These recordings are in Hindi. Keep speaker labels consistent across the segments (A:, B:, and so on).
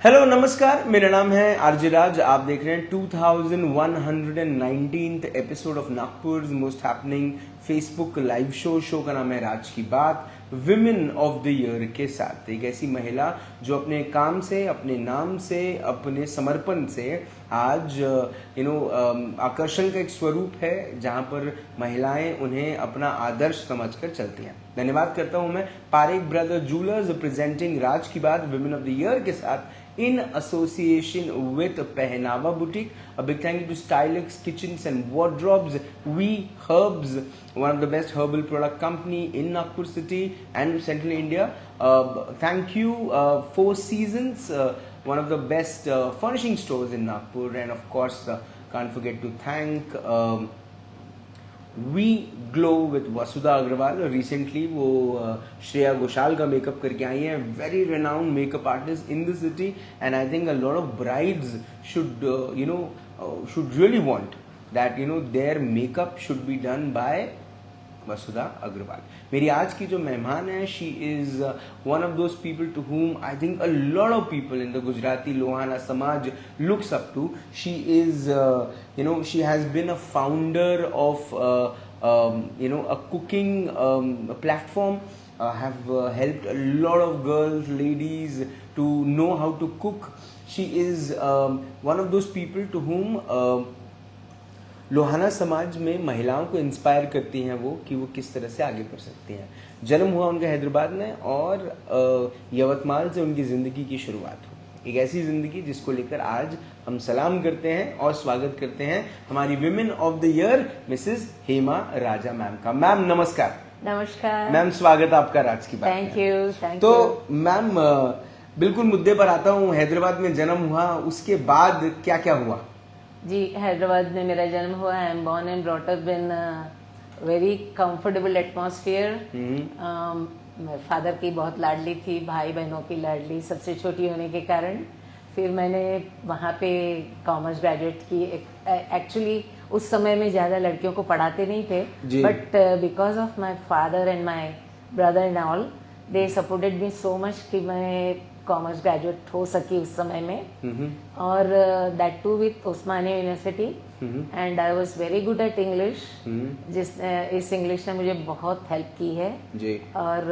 A: हेलो नमस्कार, मेरा नाम है आरजे राज। आप देख रहे हैं 2119th episode of Nagpur most happening Facebook live show का नाम है राज की बात। विमेन ऑफ द ईयर के साथ एक ऐसी महिला जो अपने काम से, अपने नाम से, अपने समर्पण से आज आकर्षण का एक स्वरूप है, जहां पर महिलाएं उन्हें अपना आदर्श समझकर चलती हैं। धन्यवाद करता हूं मैं पारेख ब्रदर जूलर्स प्रेजेंटिंग राज की बात विमेन ऑफ द ईयर के साथ in association with Pehnava Boutique. A big thank you to Stylix Kitchens and Wardrobes, We Herbs, one of the best herbal product company in Nagpur city and central India. Thank you, Four Seasons, one of the best furnishing stores in Nagpur, and of course can't forget to thank we glow with Vasudha Agrawal. Recently वो श्रेया घोषाल का मेकअप करके आई हैं, very renowned makeup artist in the city, and I think a lot of brides should really want that their makeup should be done by Vasudha Agrawal. मेरी आज की जो मेहमान है, she is one of those people to whom I think a lot of people in the Gujarati Lohana समाज looks up to. She is she has been a founder of a cooking platform, have helped a lot of girls, ladies to know how to cook. She is one of those people to whom Lohana समाज में महिलाओं को इंस्पायर करती हैं वो, कि वो किस तरह से आगे बढ़ सकती हैं। जन्म हुआ उनका हैदराबाद में और यवतमाल से उनकी ज़िंदगी की शुरुआत हुई। एक ऐसी ज़िंदगी जिसको लेकर आज हम सलाम करते हैं और स्वागत करते हैं हमारी women of the year Mrs Hema Raja ma'am का। मैम नमस्कार।
B: नमस्कार
A: मैम, स्वागत आपका राज की बात।
B: Thank you.
A: तो मैम, बिल्कुल मुद्दे पर आता हूँ। हैदराबाद में जन्म हुआ, उसके बाद क्या क्या हुआ?
B: जी, हैदराबाद में मेरा जन्म हुआ। I am born and brought up in very comfortable atmosphere. Father की बहुत लाडली थी, भाई बहनों की लाडली, सबसे छोटी होने के कारण फिर मैंने वहाँ पे कॉमर्स ग्रेजुएट की। एक्चुअली उस समय में ज़्यादा लड़कियों को पढ़ाते नहीं थे, but because of my father and my brother and all, they supported me so much कि मैं कॉमर्स ग्रेजुएट हो सकी उस समय में। और that too with Osmania university, and I was very good at English, इस इंग्लिश ने मुझे बहुत हेल्प की है जी। और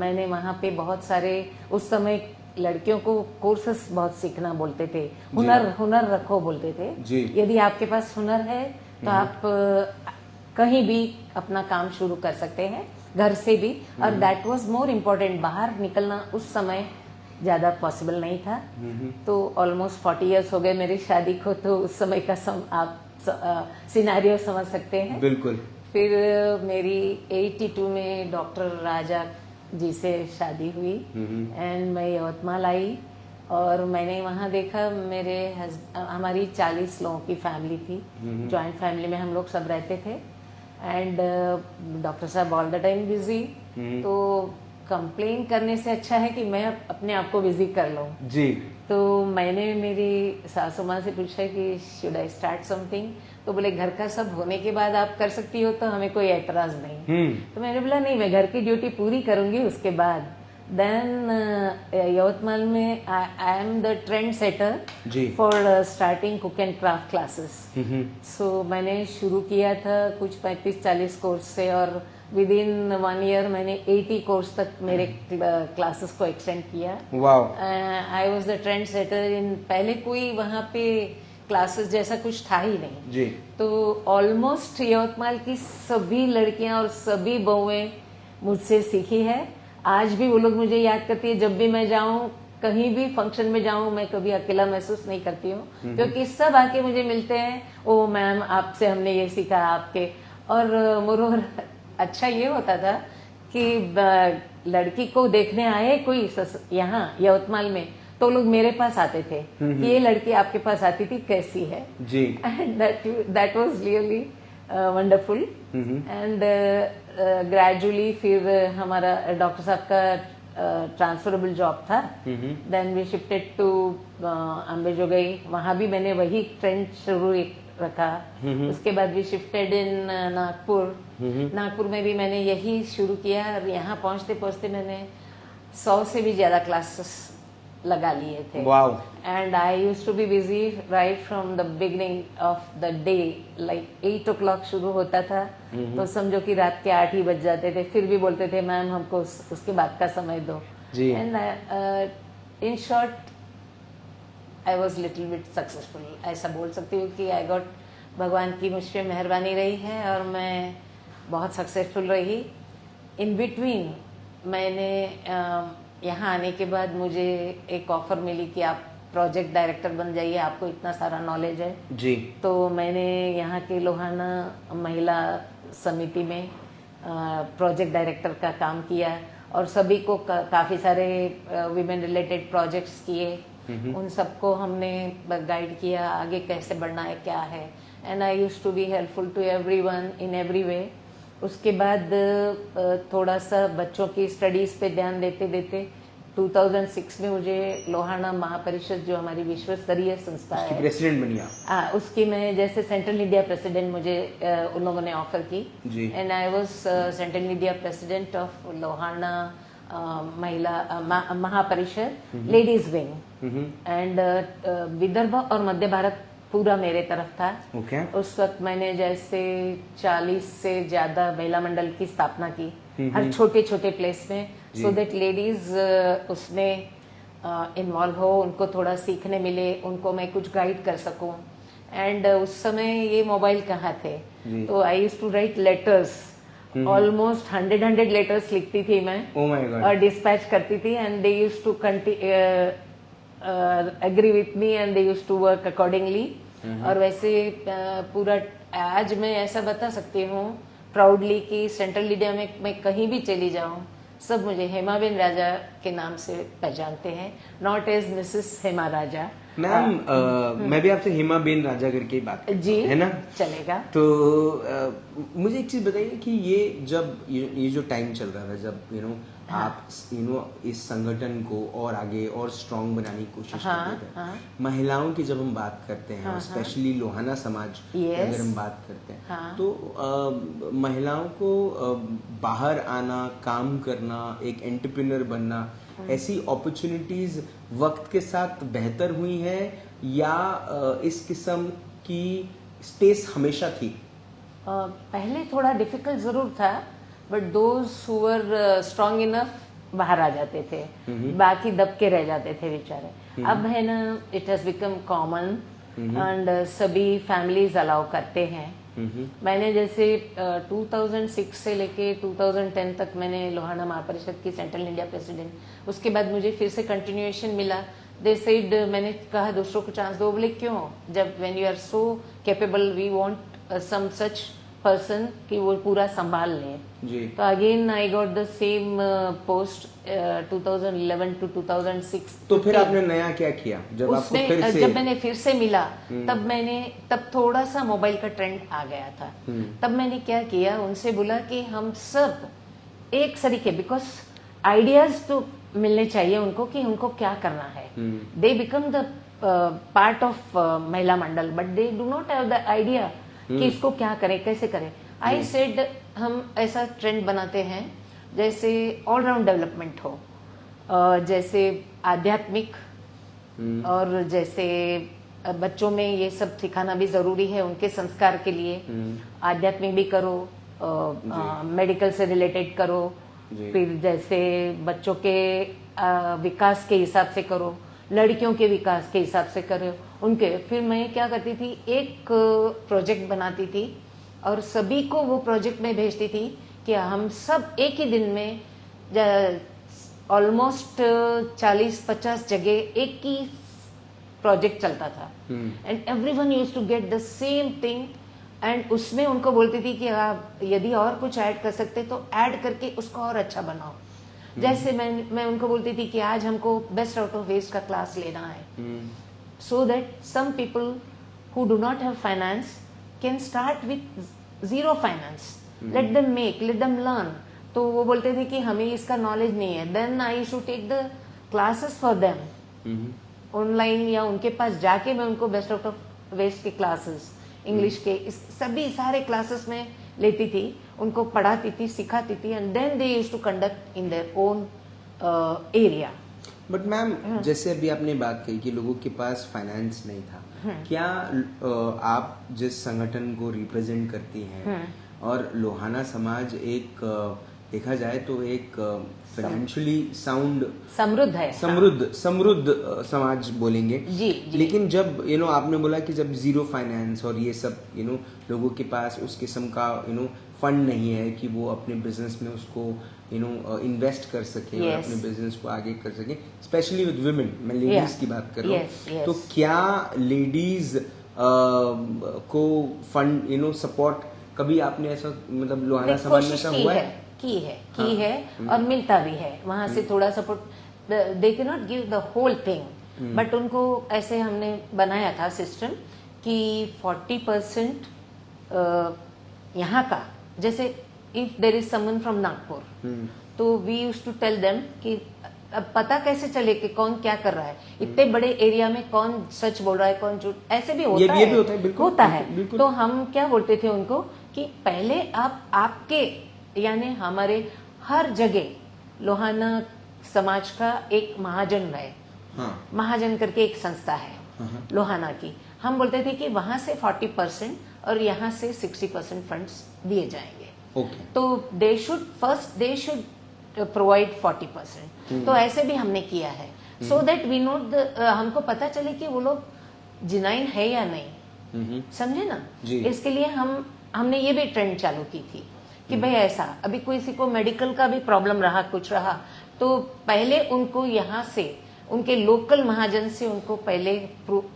B: मैंने वहाँ पे बहुत सारे, उस समय लड़कियों को कोर्सेस बहुत सीखना बोलते थे, हुनर रखो बोलते थे जी। यदि आपके पास हुनर है तो आप कहीं भी अपना काम शुरू कर सकते हैं, घर से भी। और दैट वाज मोर इम्पोर्टेंट। बाहर निकलना उस समय ज़्यादा पॉसिबल नहीं था। तो ऑलमोस्ट 40 इयर्स हो गए मेरी शादी को, तो उस समय का आप सिनेरियो समझ सकते हैं।
A: बिल्कुल।
B: फिर मेरी 82 में डॉक्टर राजा जी से शादी हुई, एंड मैं यवतमाल आई और मैंने वहाँ देखा, हमारी 40 लोगों की फैमिली थी, जॉइंट फैमिली में हम लोग सब रहते थे। एंड डॉक्टर साहब ऑल द टाइम बिजी, तो कंप्लेन करने से अच्छा है कि मैं अपने आप को बिजी कर लूं जी। तो मैंने मेरी सासू माँ से पूछा कि शुड आई स्टार्ट समथिंग, तो बोले घर का सब होने के बाद आप कर सकती हो तो हमें कोई एतराज नहीं। तो मैंने बोला नहीं, मैं घर की ड्यूटी पूरी करूंगी उसके बाद। देन यवतमाल में I am the trend setter for starting cook and craft classes. So मैंने शुरू किया था कुछ 35-40 कोर्स से, और विद इन 1 ईयर मैंने 80 कोर्स तक मेरे क्लासेस को एक्सटेंड किया। I was the trend setter in, पहले कोई वहाँ पे क्लासेस जैसा कुछ था ही नहीं जी। तो ऑलमोस्ट यवतमाल की सभी लड़कियां और सभी बहुएं मुझसे सीखी है। आज भी वो लोग मुझे याद करती है, जब भी मैं जाऊं, कहीं भी फंक्शन में जाऊं, मैं कभी अकेला महसूस नहीं करती हूँ, क्योंकि सब आके मुझे मिलते हैं, ओ मैम आपसे हमने ये सीखा आपके। और मोरोवर अच्छा ये होता था कि लड़की को देखने आए कोई यहाँ यवतमाल में, तो लोग मेरे पास आते थे कि ये लड़की आपके पास आती थी, कैसी है जी। And that was really wonderful. And gradually फिर हमारा डॉक्टर साहब का ट्रांसफरेबल जॉब था। Then we shifted to Ambajogai, वहाँ भी मैंने वही ट्रेंड शुरू रखा। उसके बाद भी शिफ्टेड इन नागपुर। नागपुर में भी मैंने यही शुरू किया, और यहाँ पहुँचते पहुँचते मैंने 100 से भी ज़्यादा क्लासेस लगा लिए थे।
A: Wow.
B: And I use to be busy right from the beginning of the day, like 8 o'clock शुरू होता था तो समझो कि रात के 8 ही बज जाते थे, फिर भी बोलते थे मैम हमको उसके बाद का समय दो।
A: जी।
B: And in short I was little bit successful, ऐसा बोल सकती हूँ कि आई गॉट, भगवान की मुझ पर मेहरबानी रही है और मैं बहुत सक्सेसफुल रही। इन बिटवीन मैंने यहाँ आने के बाद मुझे एक ऑफर मिली कि आप प्रोजेक्ट डायरेक्टर बन जाइए, आपको इतना सारा नॉलेज है।
A: जी।
B: तो मैंने यहाँ के लोहाना महिला समिति में प्रोजेक्ट डायरेक्टर का काम किया और सभी को काफ़ी सारे विमेन रिलेटेड प्रोजेक्ट्स किए, उन सबको हमने गाइड किया आगे कैसे बढ़ना है क्या है। And I used to be helpful to everyone in every way. उसके बाद थोड़ा सा बच्चों की स्टडीज़ पे ध्यान देते देते 2006 में मुझे लोहाना महापरिषद जो हमारी विश्व स्तरीय संस्था है,
A: प्रेसिडेंट बनी आप?
B: उसकी मैं जैसे सेंट्रल इंडिया प्रेसिडेंट मुझे उन लोगों ने ऑफर की। And I was central India president of Lohana महिला महापरिषद लेडीज विंग। एंड विदर्भ और मध्य भारत पूरा मेरे तरफ था। उस वक्त मैंने जैसे 40 से ज्यादा महिला मंडल की स्थापना की हर छोटे छोटे प्लेस में, सो दैट लेडीज उसमें इन्वॉल्व हो, उनको थोड़ा सीखने मिले, उनको मैं कुछ गाइड कर सकूं। एंड उस समय ये मोबाइल कहाँ थे, तो I used to write letters, almost 100 letters लिखती थी मैं और डिस्पैच करती थी। And they used to agree with me and they used to work accordingly. और वैसे पूरा आज मैं ऐसा बता सकती हूँ प्राउडली कि सेंट्रल इंडिया में मैं कहीं भी चली जाऊँ सब मुझे हेमाबेन राजा के नाम से पहचानते हैं, not as Mrs Hema Raja.
A: Ma'am मैं भी आपसे हेमाबेन राजा करके ही बात
B: जी
A: है ना,
B: चलेगा।
A: तो मुझे एक चीज बताइए कि ये जब ये जो टाइम चल रहा था जब आप इस संगठन को और आगे और स्ट्रांग बनाने की कोशिश करते थे, महिलाओं की जब हम बात करते हैं स्पेशली लोहाना समाज की अगर हम बात करते हैं तो महिलाओं को बाहर आना, काम करना, एक एंटरप्रेन्योर बनना, ऐसी अपॉर्चुनिटीज वक्त के साथ बेहतर हुई है या इस किस्म की स्पेस हमेशा थी?
B: पहले थोड़ा डिफिकल्ट जरूर था, but those who were strong enough बाहर आ जाते थे, बाकी दब के रह जाते थे बेचारे। अब है ना, it has become common and सभी फैमिलीज अलाउ करते हैं। मैंने जैसे 2006 से लेके 2010 तक मैंने लोहाना महापरिषद की सेंट्रल इंडिया प्रेसिडेंट, उसके बाद मुझे फिर से कंटिन्यूएशन मिला। दे सेड, मैंने कहा दूसरों को चांस दो, बोले क्यों, जब when you are so capable we want some such person कि वो पूरा संभाल ले। तो again I got the same post 2011 to 2006।
A: तो फिर आपने नया क्या किया जब आपको फिर से?
B: जब मैंने फिर से मिला तब थोड़ा सा मोबाइल का ट्रेंड आ गया था। तब मैंने क्या किया, उनसे बोला कि हम सब एक सरीके, बिकॉज आइडियाज तो मिलने चाहिए उनको कि उनको क्या करना है। They become the part of Mahila Mandal but they do not have the idea कि इसको क्या करें, कैसे करें। आई सेड हम ऐसा ट्रेंड बनाते हैं जैसे ऑलराउंड डेवलपमेंट हो, जैसे आध्यात्मिक और जैसे बच्चों में ये सब सिखाना भी जरूरी है उनके संस्कार के लिए। आध्यात्मिक भी करो, मेडिकल से रिलेटेड करो, फिर जैसे बच्चों के विकास के हिसाब से करो, लड़कियों के विकास के हिसाब से करो उनके। फिर मैं क्या करती थी, एक प्रोजेक्ट बनाती थी और सभी को वो प्रोजेक्ट में भेजती थी कि हम सब एक ही दिन में ऑलमोस्ट 40-50 जगह एक ही प्रोजेक्ट चलता था। And everyone used to get the same thing. And उसमें उनको बोलती थी कि आप यदि और कुछ ऐड कर सकते तो ऐड करके उसको और अच्छा बनाओ। जैसे मैं उनको बोलती थी कि आज हमको बेस्ट आउट ऑफ वेस्ट का क्लास लेना है, so that some people who do not have finance can start with zero finance, let them make, let them learn. तो वो बोलते थे कि हमें इसका नॉलेज नहीं है, then I should take the classes for them online, या उनके पास जाके मैं उनको बेस्ट आउट ऑफ वेस्ट के क्लासेस, इंग्लिश के सभी सारे क्लासेस में लेती थी, उनको पढ़ाती थी, सिखाती थी, and then they used to conduct in their own area.
A: But ma'am जैसे अभी आपने बात कही कि लोगों के पास फाइनेंस नहीं था, क्या आप जिस संगठन को रिप्रेजेंट करती हैं और लोहाना समाज एक देखा जाए तो एक फाइनेंशियली साउंड
B: समृद्ध है,
A: समृद्ध समाज बोलेंगे
B: जी, जी।
A: लेकिन जब आपने बोला कि जब जीरो फाइनेंस और ये सब लोगों के पास उस किस्म का फंड नहीं है कि वो अपने बिजनेस में उसको इन्वेस्ट कर सके और अपने बिजनेस को आगे कर सके, स्पेशली विद वुमेन, मैं लेडीज की बात कर रहा हूँ, तो क्या लेडीज को फंड सपोर्ट कभी आपने ऐसा मतलब लोहाना समाज में ऐसा हुआ है?
B: की है और मिलता भी है वहां से थोड़ा support. They can not give the whole thing, but उनको ऐसे हमने बनाया था सिस्टम कि 40% यहाँ का, जैसे if there is someone from Nagpur तो we use to tell them कि अब पता कैसे चले कि कौन क्या कर रहा है, इतने बड़े एरिया में कौन सच बोल रहा है कौन झूठ, ऐसे भी होता है,
A: ये भी होता है, बिल्कुल
B: होता है।
A: बिल्कुल।
B: तो हम क्या बोलते थे उनको कि पहले आप आपके यानी हमारे हर जगह लोहाना समाज का एक महाजन है, महाजन करके एक संस्था है लोहाना की, हम बोलते थे कि वहां से 40% और यहाँ से 60% फंड्स दिए जाएंगे। तो दे शुड प्रोवाइड 40%। तो ऐसे भी हमने किया है सो दैट वी नो हमको पता चले कि वो लोग जिनाइन है या नहीं, समझे ना। इसके लिए हमने ये भी ट्रेंड चालू की थी कि भाई ऐसा अभी किसी को मेडिकल का भी प्रॉब्लम रहा कुछ रहा तो पहले उनको यहाँ से उनके लोकल महाजन से उनको पहले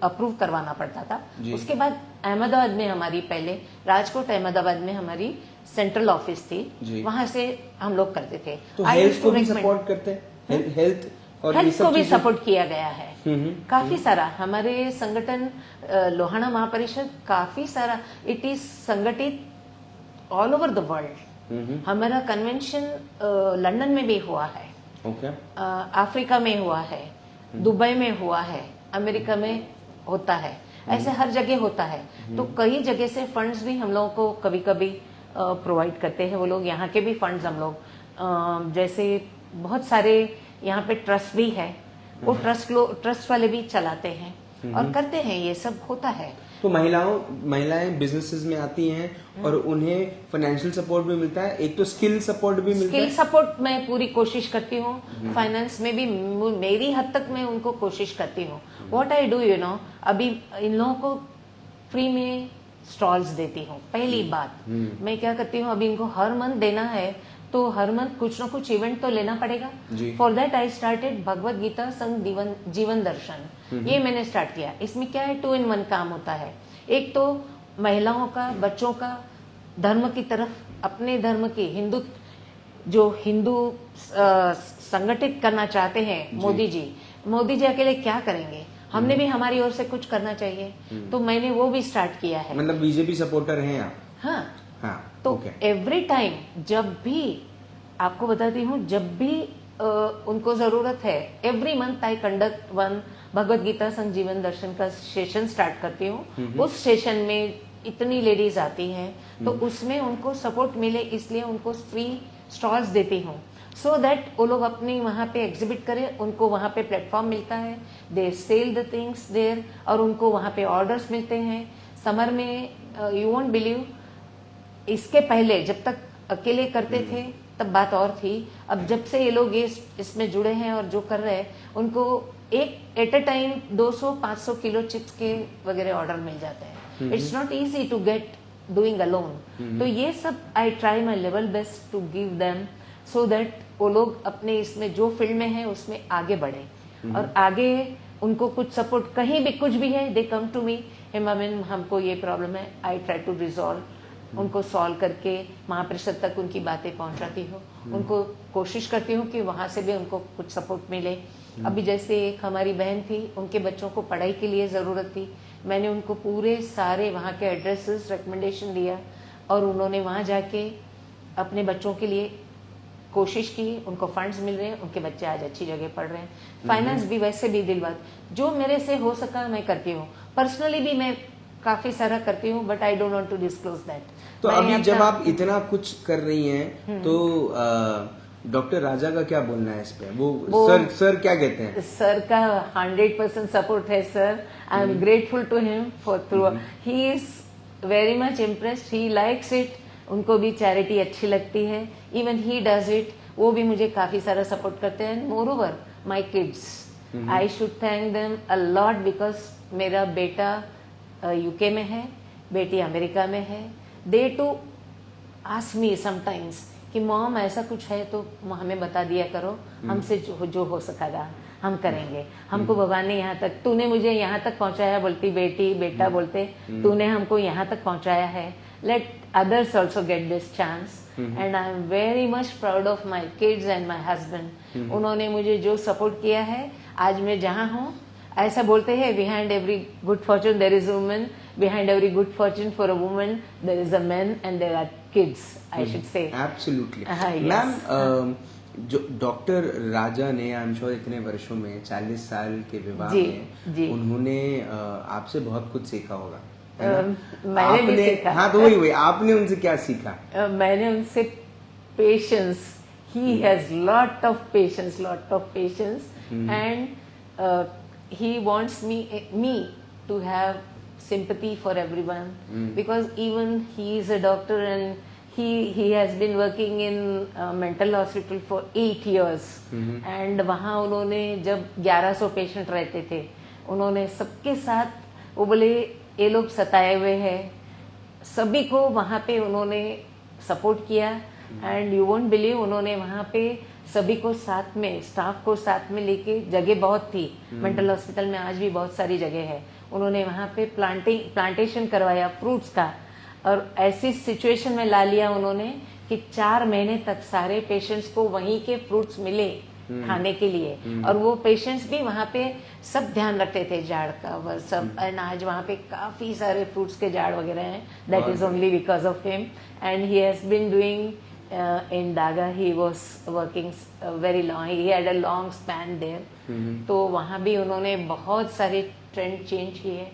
B: अप्रूव करवाना पड़ता था। उसके बाद अहमदाबाद में हमारी पहले राजकोट अहमदाबाद में हमारी सेंट्रल ऑफिस थी, वहां से हम लोग करते थे।
A: तो हेल्थ को भी सपोर्ट करते हैं, हेल्थ
B: को भी सपोर्ट किया गया है काफी सारा। हमारे संगठन लोहाना महापरिषद काफी सारा इट इज संगठित ऑल ओवर द वर्ल्ड। हमारा कन्वेंशन लंदन में भी हुआ है, अफ्रीका में हुआ है, दुबई में हुआ है, अमेरिका में होता है, ऐसे हर जगह होता है। तो कई जगह से फंड्स भी हम लोगों को कभी कभी प्रोवाइड करते हैं वो लोग, यहाँ के भी फंड्स हम लोग, जैसे बहुत सारे यहाँ पे ट्रस्ट भी है, वो ट्रस्ट वाले भी चलाते हैं और करते हैं, ये सब होता है।
A: तो महिलाएं बिजनेसेस में आती हैं और उन्हें फाइनेंशियल सपोर्ट भी मिलता है, एक तो स्किल सपोर्ट भी मिलता है।
B: स्किल सपोर्ट मैं पूरी कोशिश करती हूँ, फाइनेंस में भी मेरी हद तक मैं उनको कोशिश करती हूँ। व्हाट आई डू अभी इन लोगों को फ्री में स्टॉल्स देती हूँ। पहली बात मैं क्या करती हूँ, अभी इनको हर मंथ देना है तो हर मंथ कुछ ना कुछ इवेंट तो लेना पड़ेगा। For that I started Bhagavad Gita संघ जीवन दर्शन, ये मैंने स्टार्ट किया। इसमें क्या है, 2 in 1 काम होता है। एक तो महिलाओं का, बच्चों का धर्म की तरफ, अपने धर्म की हिंदू संगठित करना चाहते हैं मोदी जी अकेले क्या करेंगे, हमने भी हमारी ओर से कुछ करना चाहिए, तो मैंने वो भी स्टार्ट किया है।
A: मतलब बीजेपी सपोर्टर हैं आप?
B: हाँ, तो एवरी टाइम जब भी आपको बताती हूँ, जब भी उनको जरूरत है, every month I conduct 1 Bhagavad Gita संघ जीवन दर्शन का सेशन स्टार्ट करती हूँ। उस सेशन में इतनी लेडीज आती हैं तो उसमें उनको सपोर्ट मिले इसलिए उनको फ्री स्टॉल्स देती हूँ, सो दैट वो लोग अपनी वहाँ पे एग्जिबिट करें, उनको वहाँ पे प्लेटफॉर्म मिलता है, they sell the things there और उनको वहाँ पे ऑर्डर्स मिलते हैं। समर में यू वोंट बिलीव, इसके पहले जब तक अकेले करते थे तब बात और थी, अब जब से ये लोग इसमें जुड़े हैं और जो कर रहे हैं उनको एक at a time 200-500 kilo chips के वगैरह ऑर्डर मिल जाते हैं। It's not easy to get doing alone. तो ये सब I try my level best to give them so that वो लोग अपने इसमें जो फील्ड में है उसमें आगे बढ़े और आगे उनको कुछ सपोर्ट, कहीं भी कुछ भी है, they come to me, Hema ma'am हमको ये प्रॉब्लम है, आई ट्राई टू रिजॉल्व, उनको सॉल्व करके महापरिषद तक उनकी बातें पहुंचाती हूँ। उनको कोशिश करती हूँ कि वहाँ से भी उनको कुछ सपोर्ट मिले। अभी जैसे एक हमारी बहन थी, उनके बच्चों को पढ़ाई के लिए ज़रूरत थी, मैंने उनको पूरे सारे वहाँ के एड्रेसेस रिकमेंडेशन दिया और उन्होंने वहाँ जाके अपने बच्चों के लिए कोशिश की, उनको फंड्स मिल रहे हैं, उनके बच्चे आज अच्छी जगह पढ़ रहे हैं। फाइनेंस भी वैसे भी दिल बात, जो मेरे से हो सका मैं करती हूँ। पर्सनली भी मैं काफी सारा करती हूँ, but I don't want to disclose that.
A: तो अभी जब आप इतना कुछ कर रही हैं तो डॉक्टर राजा का क्या बोलना है इस पे?
B: वो
A: सर क्या कहते हैं?
B: सर का 100% सपोर्ट है sir. I am grateful to him for through. He is very much impressed. He likes it. उनको भी चैरिटी अच्छी लगती है. Even he does it. वो भी मुझे काफी सारा सपोर्ट करते हैं. Moreover my kids, I should thank them a lot because मेरा बेटा यूके में है, बेटी अमेरिका में है. They to ask me sometimes कि मॉम ऐसा कुछ है तो हमें बता दिया करो. हमसे जो हो सकेगा हम करेंगे. हमको भगवान ने यहाँ तक, तूने मुझे यहाँ तक पहुँचाया, बोलती बेटी बेटा बोलते, तूने हमको यहाँ तक पहुँचाया है. Let others also get this chance. And I am very much proud of my kids and my husband. उन्होंने मुझे जो सपोर्ट किया है, आज मैं जहाँ हूँ. ऐसा बोलते हैं behind every good fortune there is a woman, behind every good fortune for a woman there is a man and there are kids, I should say.
A: Absolutely.
B: Yes.
A: Ma'am, जो डॉक्टर राजा ने आई एम श्योर इतने वर्षों में 40 साल के विवाह में उन्होंने आपसे बहुत कुछ सीखा होगा.
B: मैंने भी सीखा.
A: हाँ, तो वही आपने उनसे क्या सीखा?
B: मैंने उनसे patience. He has lot of patience and he wants me to have sympathy for everyone because even he is a doctor and he has been working in mental hospital for 8 years and वहाँ उन्होंने जब 1100 पेशेंट रहते थे, उन्होंने सबके साथ, वो बोले ये लोग सताए हुए हैं, सभी को वहाँ पे उन्होंने सपोर्ट किया. एंड यू वोंट बिलीव, उन्होंने वहाँ पे सभी को साथ में, स्टाफ को साथ में लेके, जगह बहुत थी मेंटल हॉस्पिटल में, आज भी बहुत सारी जगह है. उन्होंने वहाँ पे प्लांटेशन करवाया फ्रूट्स का, और ऐसी सिचुएशन में ला लिया उन्होंने कि 4 महीने तक सारे पेशेंट्स को वहीं के फ्रूट्स मिले खाने के लिए. और वो पेशेंट्स भी वहाँ पे सब ध्यान रखते थे झाड़ का वो सब. एंड आज वहाँ पे काफी सारे फ्रूट्स के झाड़ वगैरह हैं. That is only because of him. And he has been doing in Daga, he was working very long. He had a long span there. तो वहाँ भी उन्होंने बहुत सारे ट्रेंड चेंज किए.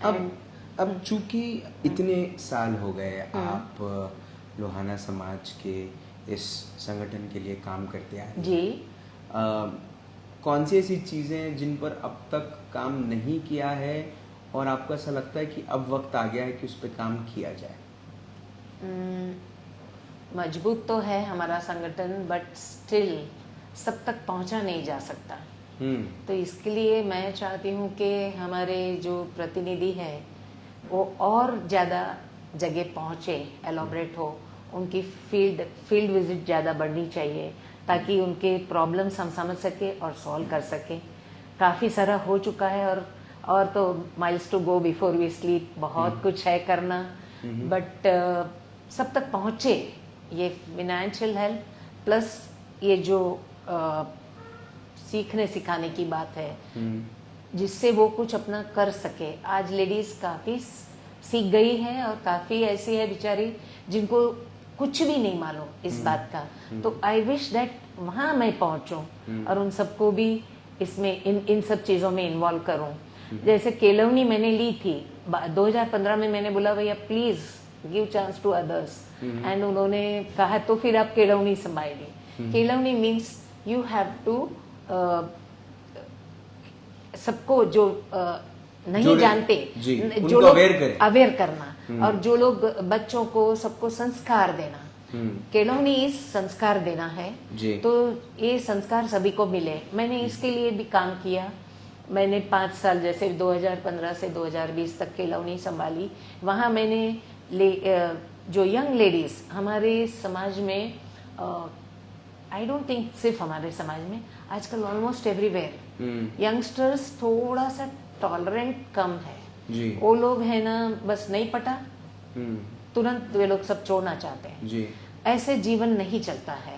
A: अब चूंकि इतने साल हो गए आप लोहाना समाज के इस संगठन के लिए काम करते आ रहे हैं
B: जी,
A: कौन सी ऐसी चीज़ें हैं जिन पर अब तक काम नहीं किया है और आपको ऐसा लगता है कि अब वक्त आ गया है कि उस पर काम किया जाए?
B: मजबूत तो है हमारा संगठन, बट स्टिल सब तक पहुंचा नहीं जा सकता. तो इसके लिए मैं चाहती हूँ कि हमारे जो प्रतिनिधि हैं वो और ज़्यादा जगह पहुँचे, एलोबरेट हो. उनकी फील्ड विजिट ज़्यादा बढ़नी चाहिए ताकि उनके प्रॉब्लम्स हम समझ सके और सॉल्व कर सके. काफ़ी सारा हो चुका है और तो miles to go before we sleep. बहुत कुछ है करना, बट सब तक पहुँचे. ये फाइनेंशियल हेल्प प्लस ये जो सीखने सिखाने की बात है, जिससे वो कुछ अपना कर सके. आज लेडीज काफ़ी सीख गई है और काफ़ी ऐसी है बेचारी जिनको कुछ भी नहीं मालूम इस बात का. तो आई विश दैट वहाँ मैं पहुँचूँ और उन सबको भी इसमें इन सब चीज़ों में इन्वॉल्व करूँ. जैसे केलवनी मैंने ली थी 2015 में. मैंने बोला भैया please give chance to others. And उन्होंने कहा तो फिर आप केलवनी संभाली. केलवनी मीन्स यू हैव टू सबको जो नहीं जानते, जो लोग अवेयर करना, और जो लोग बच्चों को सबको संस्कार देना. केलवनी इस संस्कार देना है. तो ये संस्कार सभी को मिले. मैंने इसके लिए भी काम किया. मैंने 5 साल, जैसे 2015 से 2020 तक केलवनी संभाली. वहाँ मैंने जो यंग लेडीज हमारे समाज में, आई डोंट थिंक सिर्फ हमारे समाज में, आजकल ऑलमोस्ट एवरीवेयर यंगस्टर्स थोड़ा सा टॉलरेंट कम है. वो लोग है ना, बस नहीं पटा तुरंत वे लोग सब छोड़ना चाहते हैं. ऐसे जीवन नहीं चलता है.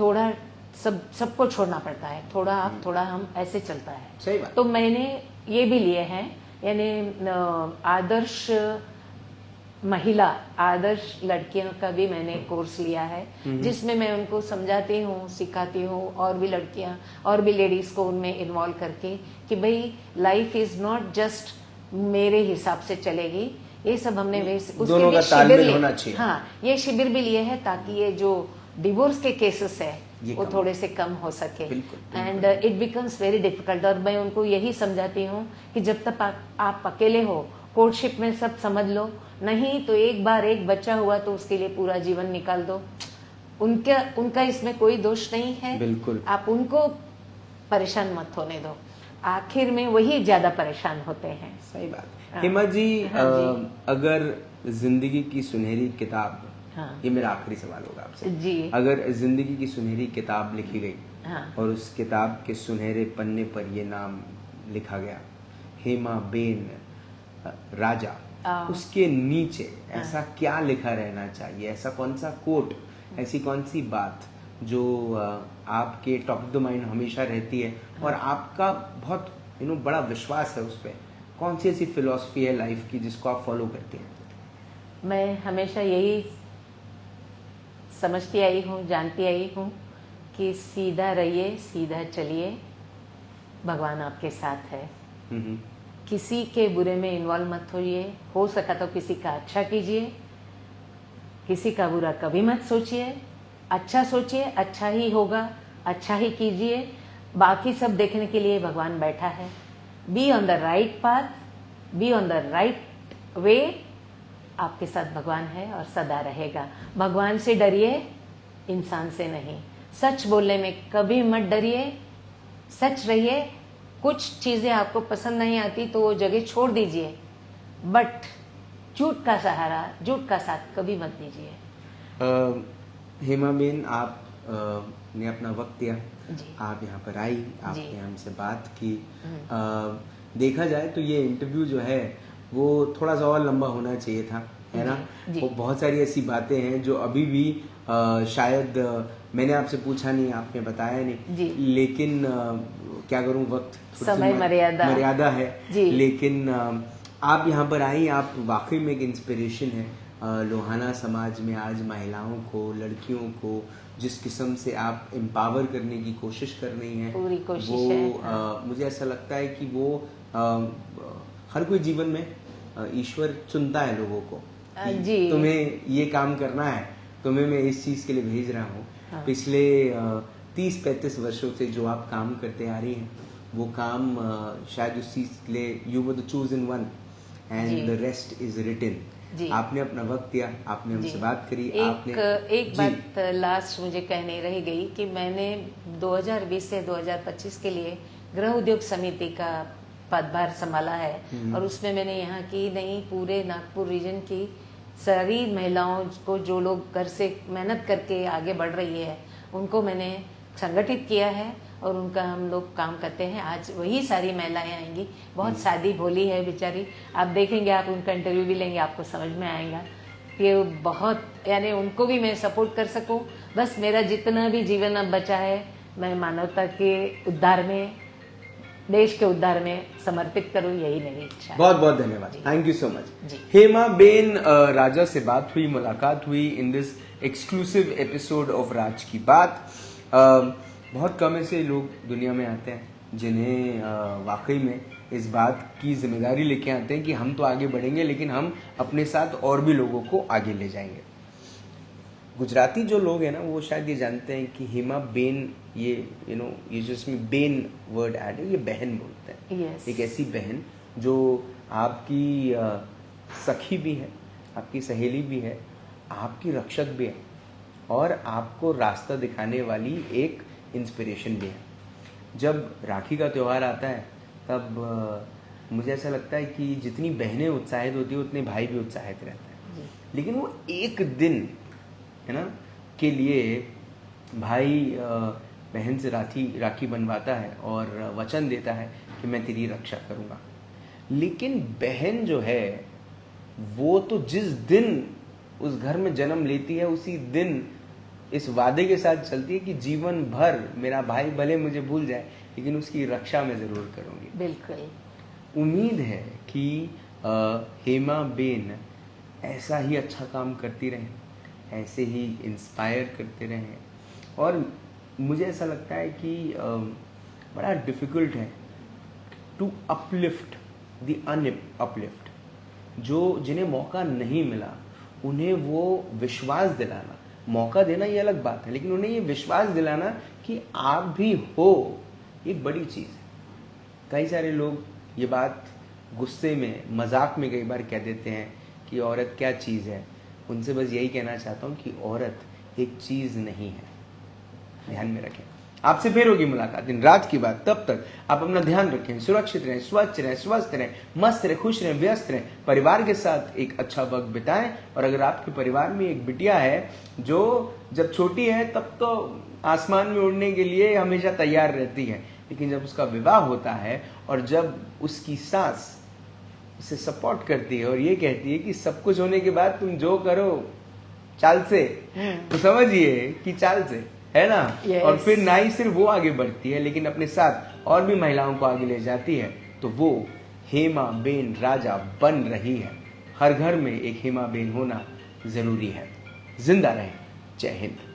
B: थोड़ा सबको छोड़ना पड़ता है. थोड़ा आप थोड़ा हम, ऐसे चलता है.
A: सही बात.
B: तो मैंने ये भी लिए हैं, यानी आदर्श महिला, आदर्श लड़कियों का भी मैंने कोर्स लिया है, जिसमें मैं उनको समझाती हूँ, सिखाती हूँ, और भी लड़कियाँ और भी लेडीज को उनमें इन्वॉल्व करके कि भाई लाइफ इज नॉट जस्ट मेरे हिसाब से चलेगी. ये सब हमने उसके लिए शिविर लिए. हाँ, ये शिविर भी लिए है ताकि ये जो डिवोर्स के केसेस है
A: ये
B: वो
A: कम
B: थोड़े से कम हो सके,
A: बिल्कुल,
B: and it becomes very difficult. और मैं उनको यही समझाती हूँ कि जब तक आप अकेले हो, कोर्टशिप में सब समझ लो, नहीं तो एक बार एक बच्चा हुआ तो उसके लिए पूरा जीवन निकाल दो। उनका इसमें कोई दोष नहीं है,
A: बिल्कुल।
B: आप उनको परेशान मत होने दो, आखिर में वही ज्यादा परेशान होते हैं।
A: सही बात।
B: हाँ।
A: हेमा जी,
B: हाँ जी।
A: अगर जिंदगी की सुनहरी किताब,
B: हाँ।
A: ये मेरा आखिरी सवाल होगा आपसे
B: जी।
A: अगर जिंदगी की सुनहरी किताब लिखी गई,
B: हाँ।
A: और उस किताब के सुनहरे पन्ने पर ये नाम लिखा गया, हेमा बेन राजा, उसके नीचे ऐसा क्या लिखा रहना चाहिए? ऐसा कौन सा कोट, ऐसी कौन सी बात जो आपके टॉप ऑफ द माइंड हमेशा रहती है और आपका बहुत बड़ा विश्वास है उस पर? कौन सी ऐसी फिलॉसफी है लाइफ की जिसको आप फॉलो करते हैं?
B: मैं हमेशा यही समझती आई हूँ, जानती आई हूँ कि सीधा रहिए, सीधा चलिए, भगवान आपके साथ है। किसी के बुरे में इन्वॉल्व मत होइए, हो सका तो किसी का अच्छा कीजिए, किसी का बुरा कभी मत सोचिए, अच्छा सोचिए, अच्छा ही होगा, अच्छा ही कीजिए, बाकी सब देखने के लिए भगवान बैठा है। Be on the right path, be on the right way, आपके साथ भगवान है और सदा रहेगा। भगवान से डरिए, इंसान से नहीं। सच बोलने में कभी मत डरिए, सच रहिए। कुछ चीज़ें आपको पसंद नहीं आती तो वो जगह छोड़ दीजिए, बट झूठ का सहारा, झूठ का साथ कभी मत दीजिए।
A: हेमा बेन, आप ने अपना वक्त दिया,
B: जी।
A: आप यहाँ पर आई, आपने
B: जी।
A: हमसे बात की। देखा जाए तो ये इंटरव्यू जो है वो थोड़ा सा और लंबा होना चाहिए था, है ना?
B: जी।
A: वो बहुत सारी ऐसी बातें हैं जो अभी भी शायद मैंने आपसे पूछा नहीं, आपने बताया नहीं
B: जी।
A: लेकिन क्या करूं, वक्त थोड़ी सी
B: समय
A: मर्यादा है।
B: जी।
A: लेकिन आप यहाँ पर आई, आप वाकई में एक इंस्पिरेशन है लोहाना समाज में आज महिलाओं को, लड़कियों को जिस किस्म से आप एम्पावर करने की कोशिश कर रही हैं,
B: पूरी कोशिश
A: वो
B: है। हाँ।
A: मुझे ऐसा लगता है कि वो हर कोई जीवन में ईश्वर चुनता है लोगों को कि
B: जी।
A: तुम्हें ये काम करना है, तुम्हें मैं इस चीज़ के लिए भेज रहा हूँ।
B: हाँ।
A: पिछले 30-35 वर्षों से जो आप काम करते आ रही हैं, वो काम शायद उस चीज़ के लिए you were the chosen one and the rest is written. आपने अपना वक्त दिया, आपने हमसे बात करी।
B: एक बात लास्ट मुझे कहनी रह गई कि मैंने 2020 से 2025 के लिए गृह उद्योग समिति का पदभार संभाला है, और उसमें मैंने यहाँ की नहीं, पूरे नागपुर रीजन की सारी महिलाओं को, जो लोग घर से मेहनत करके आगे बढ़ रही है, उनको मैंने संगठित किया है और उनका हम लोग काम करते हैं। आज वही सारी महिलाएं आएंगी, बहुत सादी भोली है बेचारी, आप देखेंगे, आप उनका इंटरव्यू भी लेंगे, आपको समझ में आएगा कि बहुत, यानी उनको भी मैं सपोर्ट कर सकूं। बस मेरा जितना भी जीवन अब बचा है, मैं मानवता के उद्धार में, देश के उद्धार में समर्पित करूं, यही मेरी इच्छा है।
A: बहुत बहुत धन्यवाद, thank you so much. Hema ben Raja से बात हुई, मुलाकात हुई in this exclusive episode of Raaz ki Baat. बहुत कम ऐसे लोग दुनिया में आते हैं जिन्हें वाकई में इस बात की जिम्मेदारी लेके आते हैं कि हम तो आगे बढ़ेंगे, लेकिन हम अपने साथ और भी लोगों को आगे ले जाएंगे। गुजराती जो लोग हैं ना, वो शायद ये जानते हैं कि हेमा बेन, ये ये जो इसमें बेन वर्ड ऐड है, ये बहन बोलते हैं।
B: Yes.
A: एक ऐसी बहन जो आपकी सखी भी है, आपकी सहेली भी है, आपकी रक्षक भी है, और आपको रास्ता दिखाने वाली एक इंस्पिरेशन भी है। जब राखी का त्यौहार आता है तब मुझे ऐसा लगता है कि जितनी बहनें उत्साहित होती है उतने भाई भी उत्साहित रहते हैं। लेकिन वो एक दिन, है ना, के लिए भाई बहन से राखी बनवाता है और वचन देता है कि मैं तेरी रक्षा करूँगा। लेकिन बहन जो है वो तो जिस दिन उस घर में जन्म लेती है, उसी दिन इस वादे के साथ चलती है कि जीवन भर मेरा भाई भले मुझे भूल जाए, लेकिन उसकी रक्षा मैं ज़रूर करूँगी।
B: बिल्कुल।
A: उम्मीद है कि हेमा बेन ऐसा ही अच्छा काम करती रहें, ऐसे ही इंस्पायर करते रहें। और मुझे ऐसा लगता है कि बड़ा डिफ़िकल्ट है टू अपलिफ्ट द अनअपलिफ्ट। जो जिन्हें मौका नहीं मिला, उन्हें वो विश्वास दिलाना, मौका देना ये अलग बात है, लेकिन उन्हें ये विश्वास दिलाना कि आप भी हो, एक बड़ी चीज़ है। कई सारे लोग ये बात गुस्से में, मजाक में कई बार कह देते हैं कि औरत क्या चीज़ है। उनसे बस यही कहना चाहता हूँ कि औरत एक चीज़ नहीं है। ध्यान में रखें। आपसे फिर होगी मुलाकात दिन रात की बात। तब तक आप अपना ध्यान रखें, सुरक्षित रहें, स्वच्छ रहें, स्वस्थ रहें, मस्त रहें, खुश रहें, व्यस्त रहें, परिवार के साथ एक अच्छा वक्त बिताएं। और अगर आपके परिवार में एक बिटिया है जो जब छोटी है तब तो आसमान में उड़ने के लिए हमेशा तैयार रहती है, लेकिन जब उसका विवाह होता है और जब उसकी सास उसे सपोर्ट करती है और ये कहती है कि सब कुछ होने के बाद तुम जो करो चाल से, तो समझिए कि चाल से है ना।
B: Yes.
A: और फिर ना ही सिर्फ वो आगे बढ़ती है लेकिन अपने साथ और भी महिलाओं को आगे ले जाती है, तो वो हेमा बेन राजा बन रही है। हर घर में एक हेमा बेन होना जरूरी है। जिंदा रहें। जय हिंद।